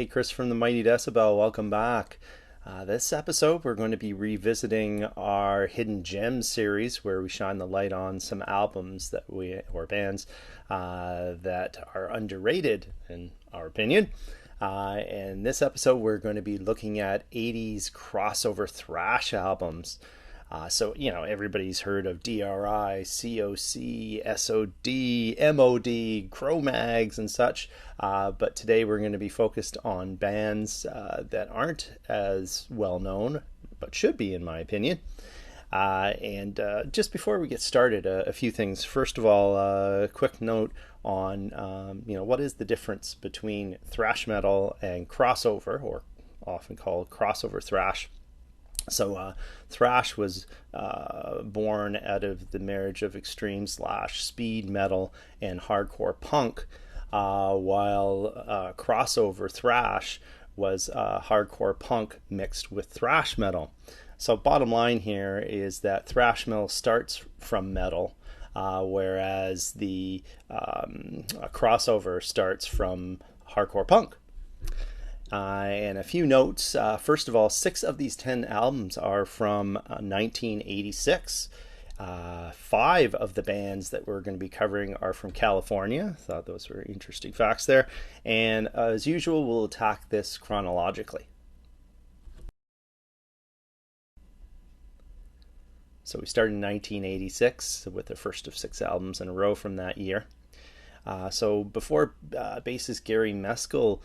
Hey, Chris from the Mighty Decibel, welcome back. This episode, we're going to be revisiting our Hidden Gems series, where we shine the light on some albums or bands that are underrated, in our opinion. In this episode, we're going to be looking at 80s crossover thrash albums. Everybody's heard of DRI, COC, SOD, MOD, Cro-Mags, and such. But today we're going to be focused on bands that aren't as well known, but should be, in my opinion. Just before we get started, a few things. First of all, a quick note on what is the difference between thrash metal and crossover, or often called crossover thrash. So thrash was born out of the marriage of extreme / speed metal and hardcore punk, while crossover thrash was hardcore punk mixed with thrash metal. So bottom line here is that thrash metal starts from metal, whereas the crossover starts from hardcore punk. And a few notes. First of all, 6 of these 10 albums are from 1986. 5 of the bands that we're going to be covering are from California. I thought those were interesting facts there. And as usual, we'll attack this chronologically. So we started in 1986 with the first of 6 albums in a row from that year. So before bassist Gary Meskel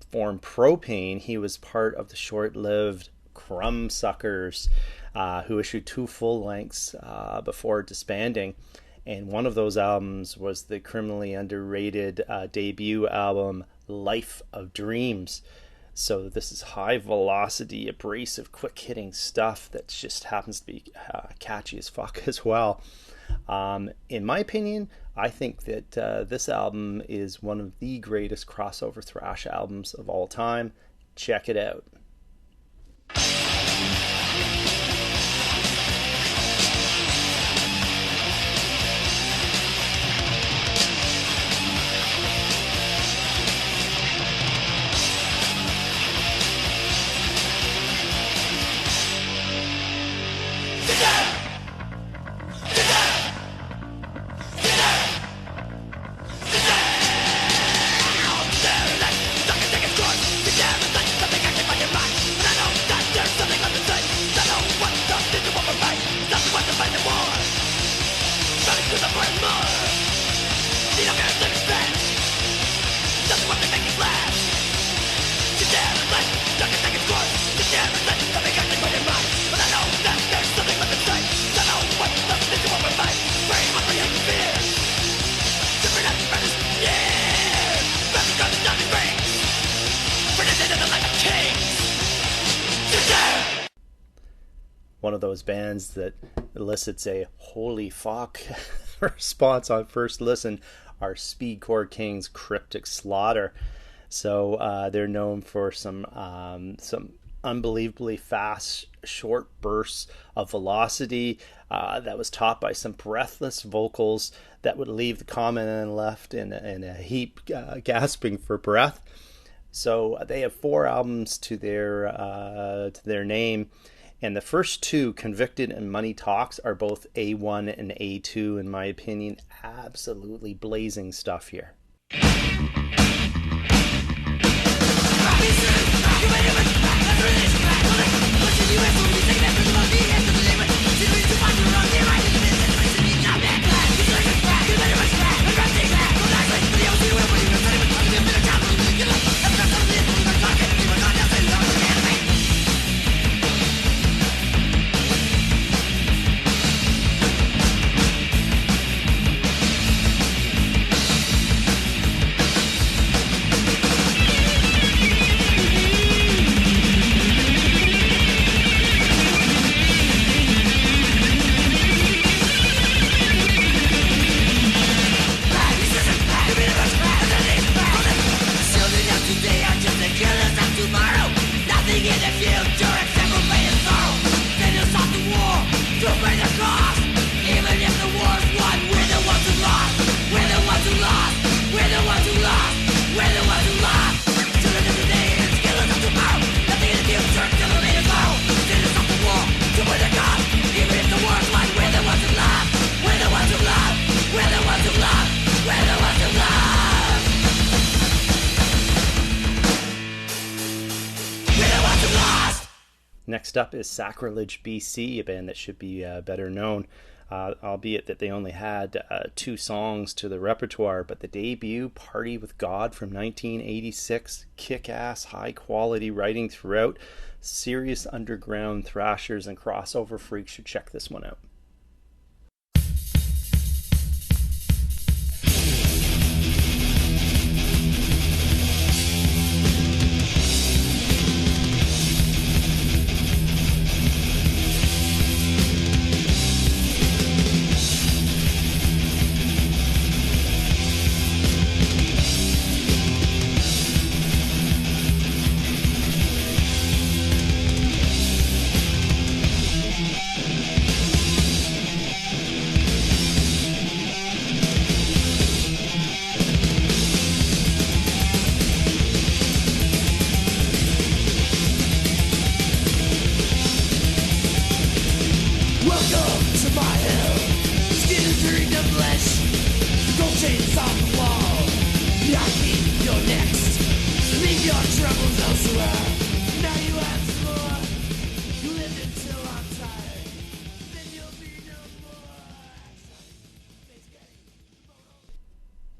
formed Propane, he was part of the short-lived Crumbsuckers, who issued 2 full lengths before disbanding. And one of those albums was the criminally underrated debut album Life of Dreams. So this is high velocity, abrasive, quick hitting stuff that just happens to be catchy as fuck as well. In my opinion, I think that this album is one of the greatest crossover thrash albums of all time. Check it out. One of those bands that elicits a holy fuck response on first listen are Speedcore King's Cryptic Slaughter. So they're known for some unbelievably fast, short bursts of velocity that was topped by some breathless vocals that would leave the common and left in a heap, gasping for breath. So they have 4 albums to their name. And the first 2, Convicted and Money Talks, are both A1 and A2, in my opinion. Absolutely blazing stuff here. Next up is Sacrilege BC, a band that should be better known, albeit that they only had 2 songs to the repertoire. But the debut, Party with God from 1986, kick-ass, high-quality writing throughout. Serious underground thrashers and crossover freaks should check this one out.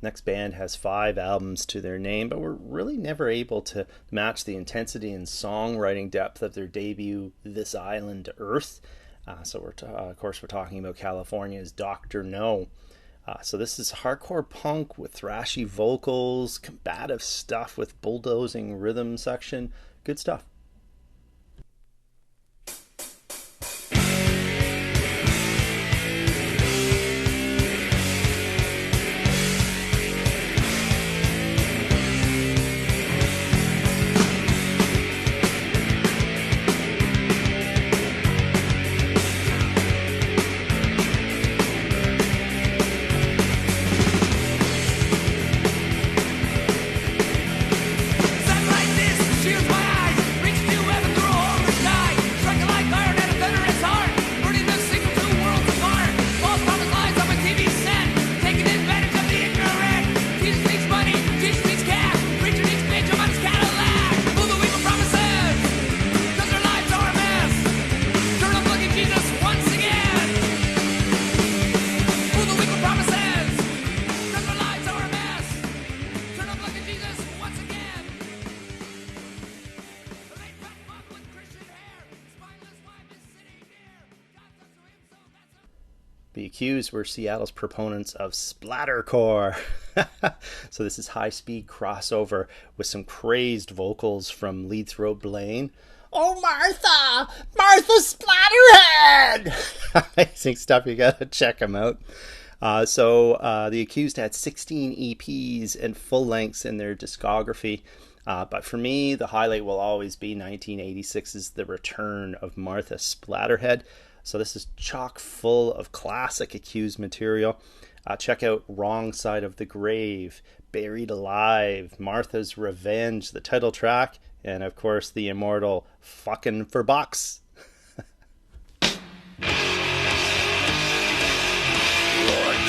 Next band has 5 albums to their name, but were really never able to match the intensity and songwriting depth of their debut, This Island Earth. So of course we're talking about California's Dr. No. So this is hardcore punk with thrashy vocals, combative stuff with bulldozing rhythm section. Good stuff. The Accused were Seattle's proponents of splattercore. So this is high-speed crossover with some crazed vocals from lead throat Blaine. Oh, Martha! Martha Splatterhead! Amazing stuff. You gotta check them out. The Accused had 16 EPs and full lengths in their discography. But for me, the highlight will always be 1986's The Return of Martha Splatterhead. So this is chock full of classic Accused material. Check out Wrong Side of the Grave, Buried Alive, Martha's Revenge, the title track, and of course the immortal Fucking for Bucks. Lord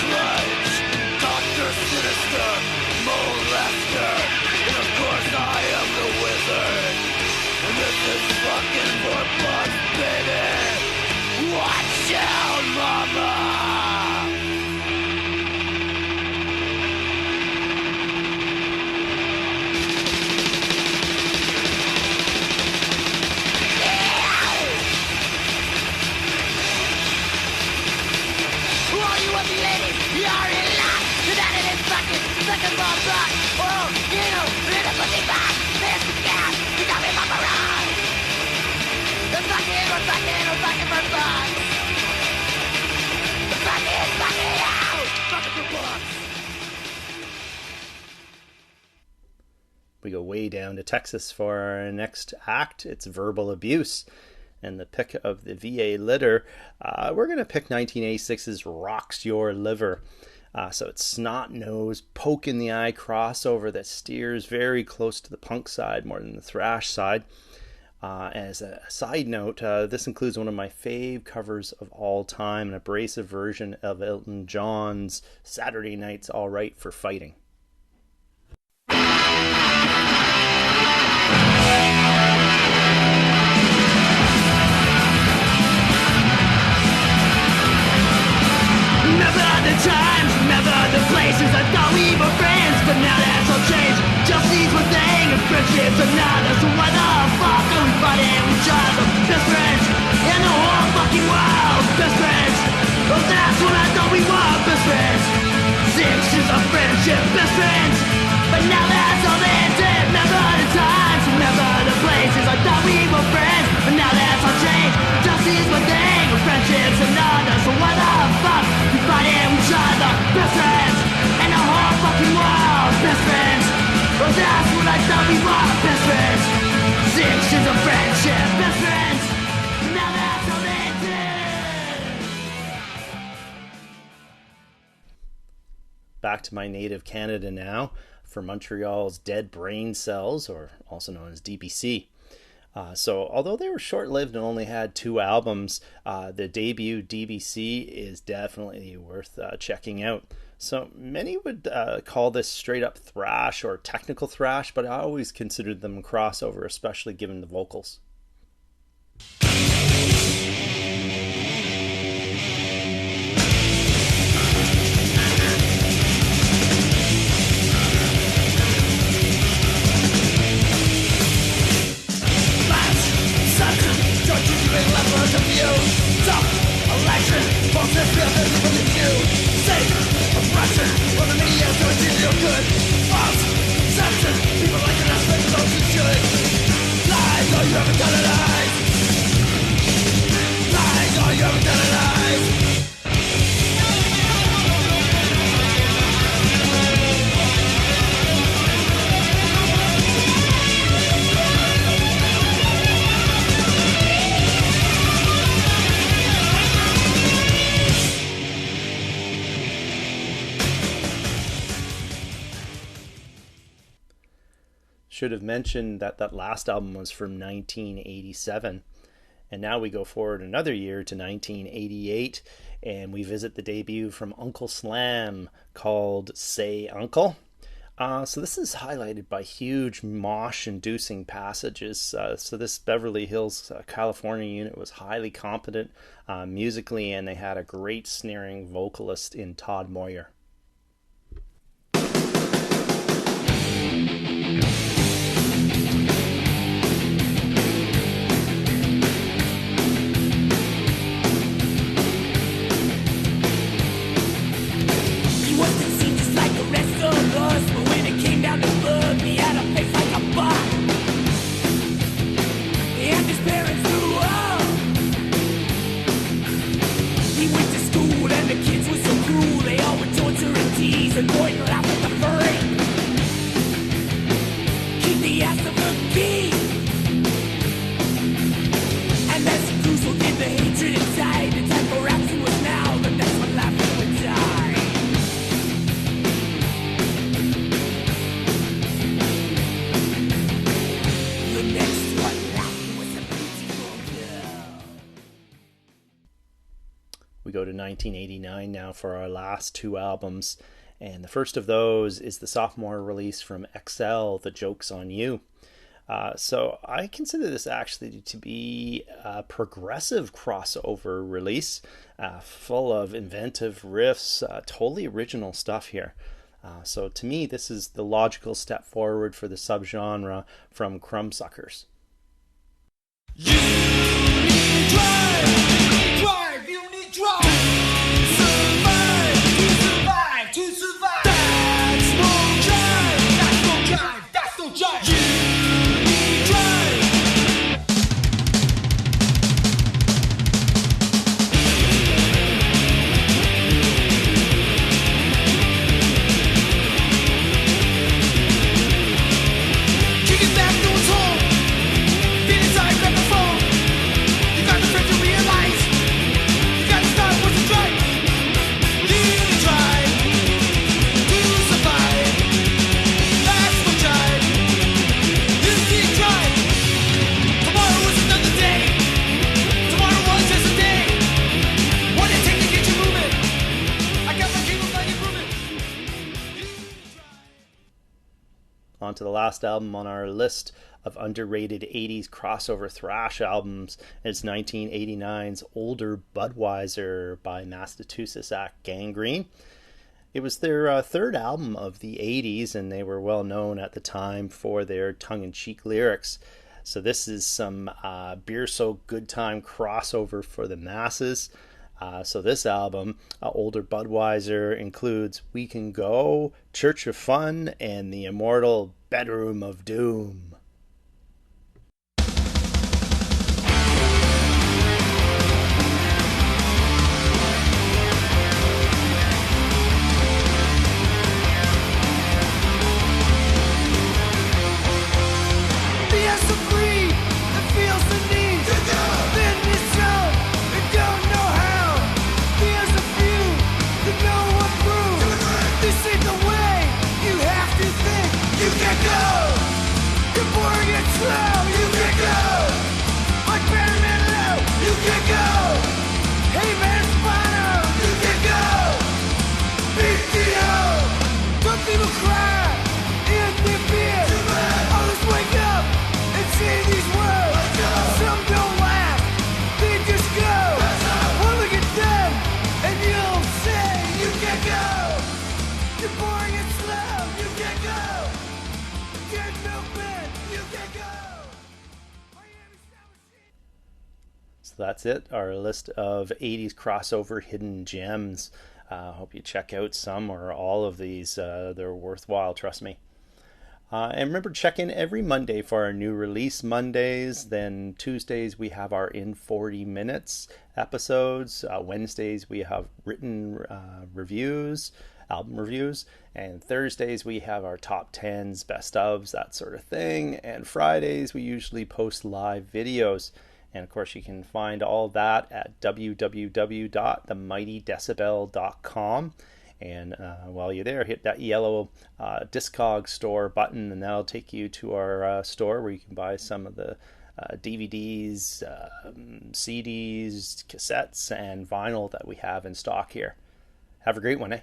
Christ, Dr. Sinister, Molester, and of course I am the Wizard. And this is Fucking for Bucks, baby. Watch out, mama! All you ugly ladies, you're in luck. That it is fucking second ball block. Oh, you know, in the pussy box. There's the gas, you got me mama wrong. We're fucking for bucks. Fucking out. Fucking for bucks. We go way down to Texas for our next act. It's Verbal Abuse. And the pick of the VA litter, we're going to pick 1986's Rocks Your Liver. So it's snot-nosed, poke-in-the-eye crossover that steers very close to the punk side more than the thrash side. As a side note, this includes one of my fave covers of all time, an abrasive version of Elton John's Saturday Night's All Right for Fighting. friendships are not. So why the fuck are we fighting each other? Best friends in the whole fucking world. Best friends. Oh, that's what I thought we were. Best friends. 6 years of friendship. Best friends. But now that's all they did. Remember the times, remember the places. I thought we were friends, but now that's all changed. Just is one thing, friendships another. So why the fuck we fighting each other? Best friends in the whole fucking world. Best friends. Well, that's what I thought we were. Best friends. 6 years of friendship. Best friends. Now that's all they did. Back to my native Canada now for Montreal's Dead Brain Cells, or also known as DBC. So although they were short-lived and only had 2 albums, the debut DBC is definitely worth checking out. So many would call this straight-up thrash or technical thrash, but I always considered them crossover, especially given the vocals. Should have mentioned that that last album was from 1987. And now we go forward another year to 1988, and we visit the debut from Uncle Slam called Say Uncle. So this is highlighted by huge mosh-inducing passages. So this Beverly Hills, California unit was highly competent musically, and they had a great snaring vocalist in Todd Moyer. We go to 1989 now for our last 2 albums, and the first of those is the sophomore release from XL, The Joke's on You. So I consider this actually to be a progressive crossover release, full of inventive riffs, totally original stuff here. So to me, this is the logical step forward for the subgenre from Crumbsuckers. You need drive, you need drive. Survive, to survive. That's no drive, that's no drive, that's no drive. You need drive. Kick it back to its home. Feel inside, grab the phone. You got the strength to realize. You got to start what's the drive. You need to drive to survive. That's no drive. You need to drive. Tomorrow is another day. Tomorrow was just a day. What it take to get you moving? I got my dreams like improving. On to the last album on our list of underrated 80s crossover thrash albums. It's 1989's Older Budweiser by Massachusetts act Gangrene. It was their third album of the 80s, and they were well known at the time for their tongue in cheek lyrics. So, this is some beer so good time crossover for the masses. So, this album, Older Budweiser, includes We Can Go, Church of Fun, and the immortal Bedroom of Doom. So that's it, our list of 80s crossover hidden gems. Hope you check out some or all of these. They're worthwhile, trust me. And remember, check in every Monday for our new release Mondays. Then Tuesdays, we have our In 40 Minutes episodes. Wednesdays, we have written reviews, album reviews. And Thursdays, we have our top 10s, best ofs, that sort of thing. And Fridays, we usually post live videos. And of course, you can find all that at www.themightydecibel.com. And while you're there, hit that yellow Discog store button, and that'll take you to our store where you can buy some of the DVDs, CDs, cassettes, and vinyl that we have in stock here. Have a great one, eh?